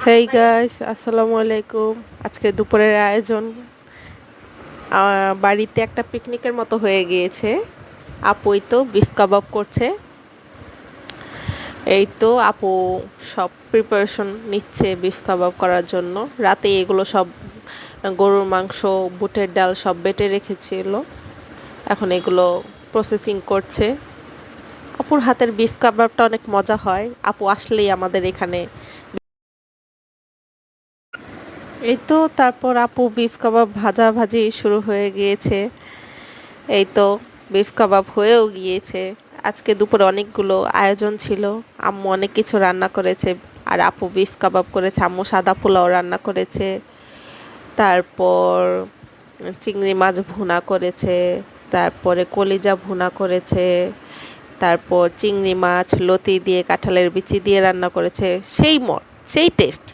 Hey guys, আসসালামু আলাইকুম। আজকে দুপুরের আয়োজন বাড়িতে একটা পিকনিকের মতো হয়ে গিয়েছে। আপুই তো বিফ কাবাব করছে। এই তো আপু সব প্রিপারেশন নিচ্ছে বিফ কাবাব করার জন্য। রাতে এগুলো সব গরুর মাংস, বুটের ডাল সব বেটে রেখেছিল। এখন এগুলো প্রসেসিং করছে। আপুর হাতের বিফ কাবাবটা অনেক মজা হয়। আপু আসলেই আমাদের এখানে। এই তো তারপর আপু বিফ কাবাব ভাজাভাজি শুরু হয়ে গিয়েছে। এই তো বিফ কাবাব হয়েও গিয়েছে। আজকে দুপুরে অনেকগুলো আয়োজন ছিল। আম্মু অনেক কিছু রান্না করেছে। আর আপু বিফ কাবাব করেছে, আম্মু সাদা পোলাও রান্না করেছে। তারপর চিংড়ি মাছ ভুনা করেছে। তারপরে কলিজা ভুনা করেছে। তারপর চিংড়ি মাছ লতি দিয়ে কাঁঠালের বিচি দিয়ে রান্না করেছে। সেই টেস্ট।